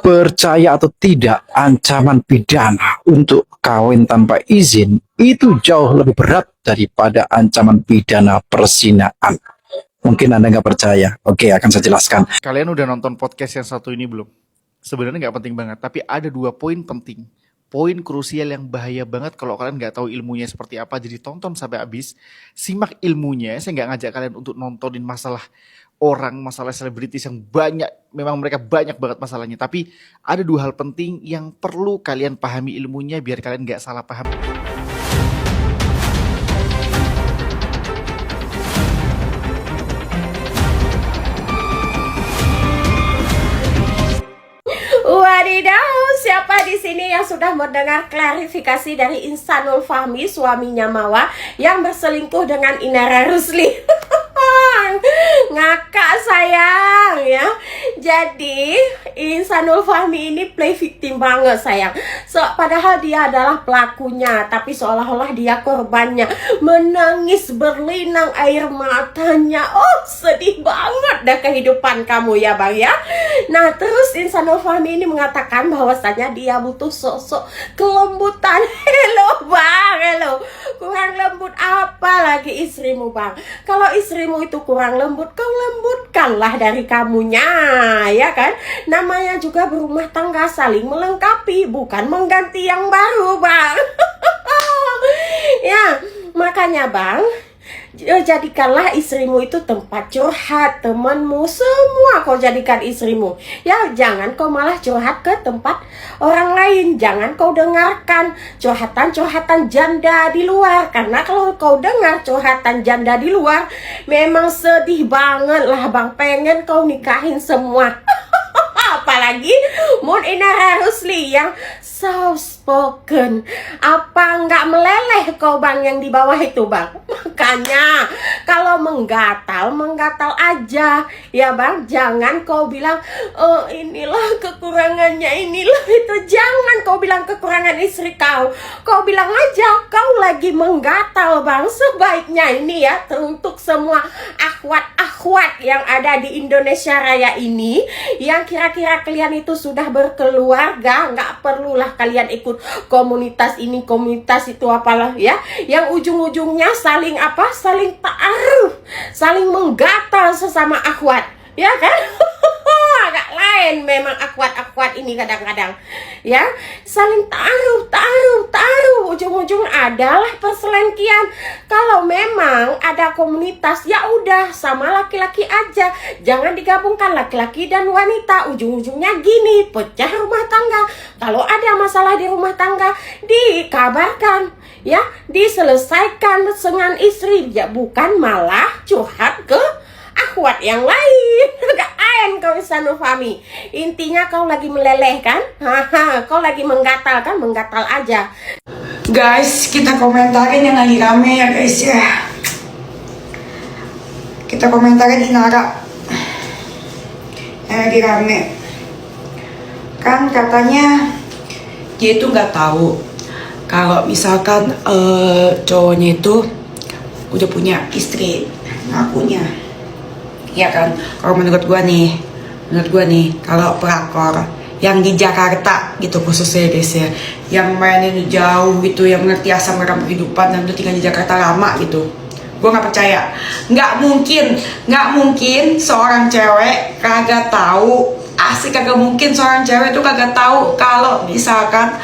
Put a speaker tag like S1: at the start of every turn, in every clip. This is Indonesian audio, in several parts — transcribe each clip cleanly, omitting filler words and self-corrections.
S1: Percaya atau tidak, ancaman pidana untuk kawin tanpa izin itu jauh lebih berat daripada ancaman pidana perzinaan. Mungkin Anda nggak percaya. Oke, akan saya jelaskan.
S2: Kalian udah nonton podcast yang satu ini belum? Sebenarnya nggak penting banget, tapi ada 2 poin penting. Poin krusial yang bahaya banget kalau kalian nggak tahu ilmunya seperti apa. Jadi tonton sampai habis, simak ilmunya. Saya nggak ngajak kalian untuk nontonin masalah orang, masalah selebritis yang banyak. Memang mereka banyak banget masalahnya. Tapi ada 2 hal penting yang perlu kalian pahami ilmunya biar kalian nggak salah paham.
S3: Wadidaw, siapa di sini yang sudah mendengar klarifikasi dari Ihsanul Fahmi, suaminya Mawa, yang berselingkuh dengan Inara Rusli? Ngakak sayang ya. Jadi Ihsanul Fahmi ini play victim banget sayang. Padahal dia adalah pelakunya, tapi seolah-olah dia korbannya. Menangis berlinang air matanya. Oh, sedih banget dah kehidupan kamu ya bang ya. Nah terus Ihsanul Fahmi ini mengatakan bahwasanya dia butuh sosok kelembutan. Hello bang, hello. Kurang lembut apa lagi istrimu bang? Kalau istrimu itu kurang lembut, kau lembutkanlah dari kamunya, ya kan? Namanya juga berumah tangga, saling melengkapi, bukan mengganti yang baru bang. Ya, makanya bang, jadikanlah istrimu itu tempat curhat, temanmu semua kau jadikan istrimu. Ya, jangan kau malah curhat ke tempat orang lain. Jangan kau dengarkan curhatan-curhatan janda di luar. Karena kalau kau dengar curhatan janda di luar, memang sedih banget lah bang. Pengen kau nikahin semua. Apalagi Mun Inara Rusli yang soft spoken. Apa nggak meleleh kau bang yang di bawah itu bang? Makanya kalau menggatal aja ya bang. Jangan kau bilang oh inilah kekurangannya, inilah itu. Jangan kau bilang kekurangan istri kau. Kau bilang aja kau lagi menggatal bang. Sebaiknya ini ya untuk semua akhwat yang ada di Indonesia Raya ini, yang kira-kira kalian itu sudah berkeluarga, nggak perlulah kalian ikut komunitas ini komunitas itu apalah ya, yang ujung-ujungnya saling ta'aruf, saling menggatal sesama akhwat, ya kan? Agak lain memang akhwat ini kadang-kadang ya, saling ta'aruf, ujung-ujung adalah perselengkian. Kalau memang ada komunitas, ya udah sama laki-laki aja, jangan digabungkan laki-laki dan wanita. Ujung-ujungnya gini, pecah rumah tangga. Kalau ada masalah di rumah tangga, dikabarkan ya, diselesaikan dengan istri, ya bukan malah curhat ke akhwat yang lain. Gak ain kau Ihsanul Fahmi. Intinya kau lagi meleleh kan? Kau lagi menggatal kan? Menggatal aja.
S4: Guys, kita komentarin yang lagi rame ya guys ya. Kita komentarin Inara yang lagi rame. Kan katanya dia itu nggak tahu kalau misalkan cowoknya itu udah punya istri, ngakunya. Ya kan, kalau menurut gue nih, kalau pelakor yang di Jakarta gitu khususnya guys ya, yang mainin jauh gitu, yang ngerti asam garam kehidupan dan udah tinggal di Jakarta lama gitu, gue nggak percaya. Nggak mungkin seorang cewek kagak tahu, asli kagak mungkin seorang cewek tuh kagak tahu kalau misalkan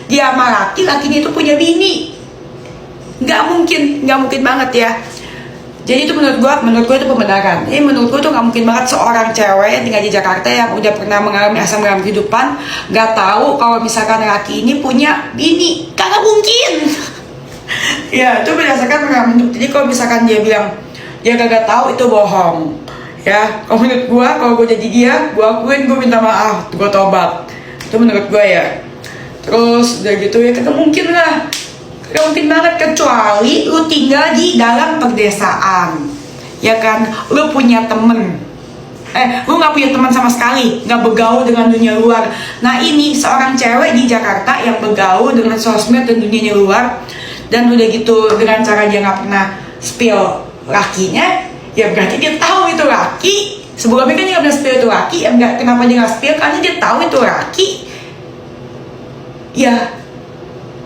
S4: dia sama laki-lakinya itu punya bini. Nggak mungkin banget ya. Jadi itu menurut gue itu pembenaran. Jadi menurut gue tuh nggak mungkin banget seorang cewek yang tinggal di Jakarta yang udah pernah mengalami asam garam kehidupan nggak tahu kalau misalkan laki ini punya bini. Kagak mungkin. Ya itu berdasarkan pengalaman hidup. Jadi kalau misalkan dia bilang dia kagak tahu, itu bohong. Ya kalau menurut gue, kalau gue jadi dia, gue akuin, gue minta maaf, gue tobat. Itu menurut gue ya. Terus udah gitu ya kagak mungkin lah. Gak mungkin banget, kecuali lu tinggal di dalam pedesaan, ya kan? Lu punya temen, lu gak punya teman sama sekali, gak bergaul dengan dunia luar. Nah ini seorang cewek di Jakarta yang bergaul dengan sosmed dan dunia luar, dan udah gitu dengan cara dia gak pernah spill lakinya, ya berarti dia tahu itu laki Sebelumnya kan dia nggak bilang spill itu laki, ya nggak, kenapa dia nggak spill? Karena dia tahu itu laki, ya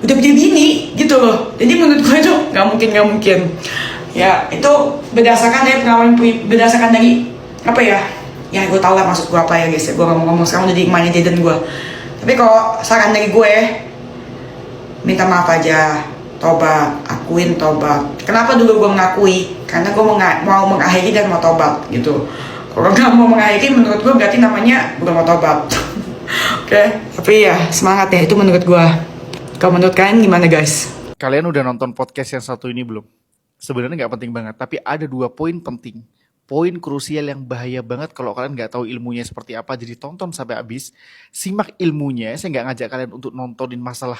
S4: udah punya bini gitu loh. Jadi menurut gue itu nggak mungkin. Ya itu berdasarkan dari pengalaman, berdasarkan dari apa ya? Ya gue tau lah maksud gue apa ya guys. Gue ngomong sekarang udah di mana Jaden gue. Tapi kalau saran dari gue, minta maaf aja, tobat, akuin tobat. Kenapa dulu gue mengakui? Karena gue mau mengakhiri dan mau tobat gitu. Kalau nggak mau mengakhiri, menurut gue berarti namanya belum mau tobat. Oke, tapi ya semangat ya, itu menurut gue. Kalau menurut kalian gimana guys?
S2: Kalian udah nonton podcast yang satu ini belum? Sebenarnya nggak penting banget, tapi ada 2 poin penting. Poin krusial yang bahaya banget kalau kalian nggak tahu ilmunya seperti apa. Jadi tonton sampai habis, simak ilmunya. Saya nggak ngajak kalian untuk nontonin masalah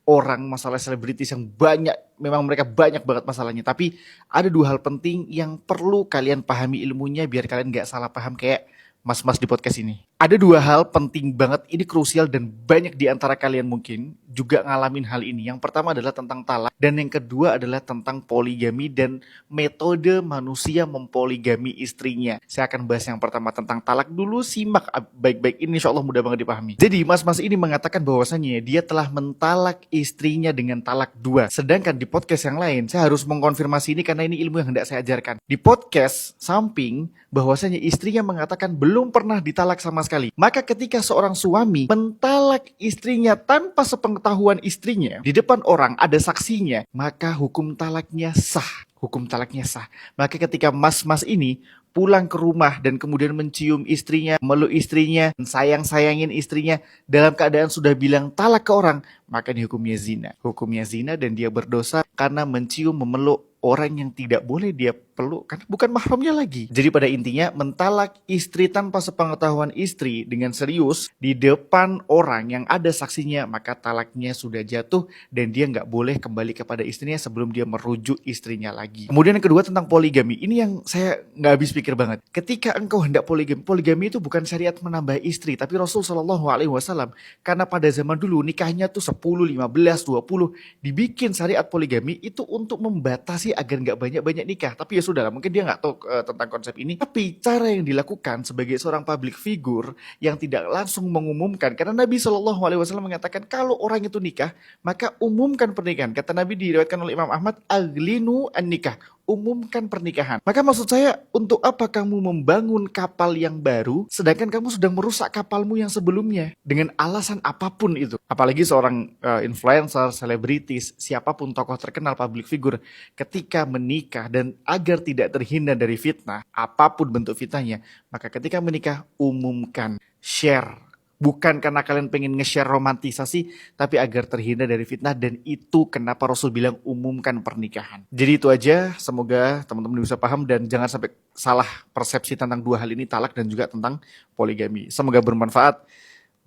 S2: orang, masalah selebritis yang banyak, memang mereka banyak banget masalahnya. Tapi ada 2 hal penting yang perlu kalian pahami ilmunya biar kalian nggak salah paham kayak mas-mas di podcast ini. Ada 2 hal penting banget, ini krusial dan banyak di antara kalian mungkin juga ngalamin hal ini. Yang pertama adalah tentang talak dan yang kedua adalah tentang poligami dan metode manusia mempoligami istrinya. Saya akan bahas yang pertama tentang talak dulu, simak baik-baik, ini insya Allah mudah banget dipahami. Jadi mas-mas ini mengatakan bahwasannya dia telah mentalak istrinya dengan talak 2. Sedangkan di podcast yang lain, saya harus mengkonfirmasi ini karena ini ilmu yang hendak saya ajarkan. Di podcast samping bahwasanya istrinya mengatakan belum pernah ditalak sama sekali. Maka ketika seorang suami mentalak istrinya tanpa sepengetahuan istrinya, di depan orang ada saksinya, maka hukum talaknya sah. Hukum talaknya sah. Maka ketika mas-mas ini pulang ke rumah dan kemudian mencium istrinya, meluk istrinya, sayang-sayangin istrinya dalam keadaan sudah bilang talak ke orang, maka ini hukumnya zina. Hukumnya zina dan dia berdosa karena mencium, memeluk orang yang tidak boleh dia peluk karena bukan mahramnya lagi. Jadi pada intinya mentalak istri tanpa sepengetahuan istri dengan serius di depan orang yang ada saksinya, maka talaknya sudah jatuh dan dia nggak boleh kembali kepada istrinya sebelum dia merujuk istrinya lagi. Kemudian yang kedua tentang poligami. Ini yang saya nggak habis pikir banget. Ketika engkau hendak poligami, poligami itu bukan syariat menambah istri, tapi Rasul Shallallahu Alaihi Wasallam karena pada zaman dulu nikahnya tuh 10, 15, 20 dibikin syariat poligami itu untuk membatasi agar nggak banyak-banyak nikah. Tapi ya sudah lah, mungkin dia nggak tahu tentang konsep ini. Tapi cara yang dilakukan sebagai seorang public figure yang tidak langsung mengumumkan, karena Nabi Shallallahu Alaihi Wasallam mengatakan kalau orang itu nikah maka umumkan pernikahan. Kata Nabi diriwayatkan oleh Imam Ahmad, aglinu an nikah, umumkan pernikahan. Maka maksud saya, untuk apa kamu membangun kapal yang baru sedangkan kamu sedang merusak kapalmu yang sebelumnya dengan alasan apapun itu. Apalagi seorang influencer, selebritis, siapapun tokoh terkenal, public figure, ketika menikah dan agar tidak terhindar dari fitnah, apapun bentuk fitnahnya, maka ketika menikah umumkan, share. Bukan karena kalian pengen nge-share romantisasi, tapi agar terhindar dari fitnah. Dan itu kenapa Rasul bilang umumkan pernikahan. Jadi itu aja, semoga teman-teman bisa paham dan jangan sampai salah persepsi tentang 2 hal ini, talak dan juga tentang poligami. Semoga bermanfaat.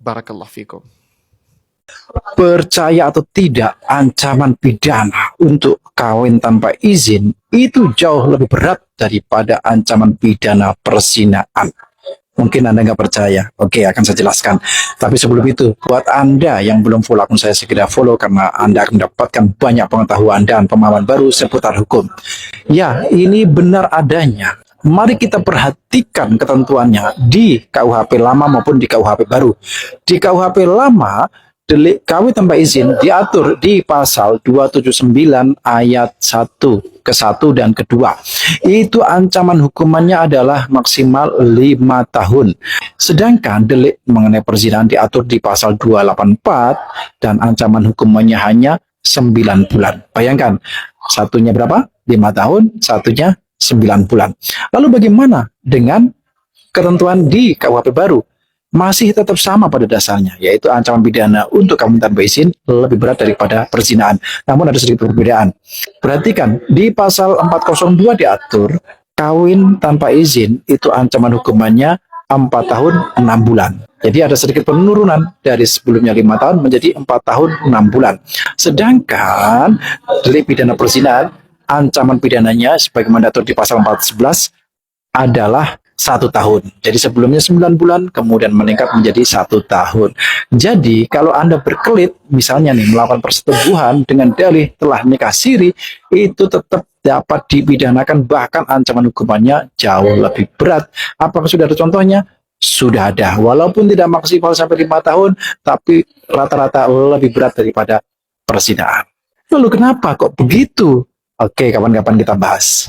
S2: Barakallahu fikum.
S1: Percaya atau tidak, ancaman pidana untuk kawin tanpa izin itu jauh lebih berat daripada ancaman pidana perzinaan. Mungkin Anda nggak percaya. Oke, akan saya jelaskan. Tapi sebelum itu, buat Anda yang belum follow akun saya, segera follow karena Anda akan mendapatkan banyak pengetahuan dan pemahaman baru seputar hukum. Ya, ini benar adanya. Mari kita perhatikan ketentuannya di KUHP lama maupun di KUHP baru. Di KUHP lama, delik kawin tanpa izin diatur di pasal 279 ayat 1 ke 1 dan kedua. Itu ancaman hukumannya adalah maksimal 5 tahun. Sedangkan delik mengenai perzinahan diatur di pasal 284 dan ancaman hukumannya hanya 9 bulan. Bayangkan, satunya berapa? 5 tahun, satunya 9 bulan. Lalu bagaimana dengan ketentuan di KUHP baru? Masih tetap sama pada dasarnya, yaitu ancaman pidana untuk kawin tanpa izin lebih berat daripada perzinahan. Namun ada sedikit perbedaan. Perhatikan, di pasal 402 diatur, kawin tanpa izin itu ancaman hukumannya 4 tahun 6 bulan. Jadi ada sedikit penurunan dari sebelumnya 5 tahun menjadi 4 tahun 6 bulan. Sedangkan delik pidana perzinahan, ancaman pidananya sebagaimana diatur di pasal 411 adalah 1 tahun. Jadi sebelumnya 9 bulan, kemudian meningkat menjadi 1 tahun. Jadi kalau Anda berkelit, misalnya nih melakukan persetubuhan dengan dalih telah nikah siri, itu tetap dapat dipidanakan, bahkan ancaman hukumannya jauh lebih berat. Apakah sudah ada contohnya? Sudah ada, walaupun tidak maksimal sampai 5 tahun, tapi rata-rata lebih berat daripada perzinaan. Lalu kenapa kok begitu? Oke, kapan-kapan kita bahas.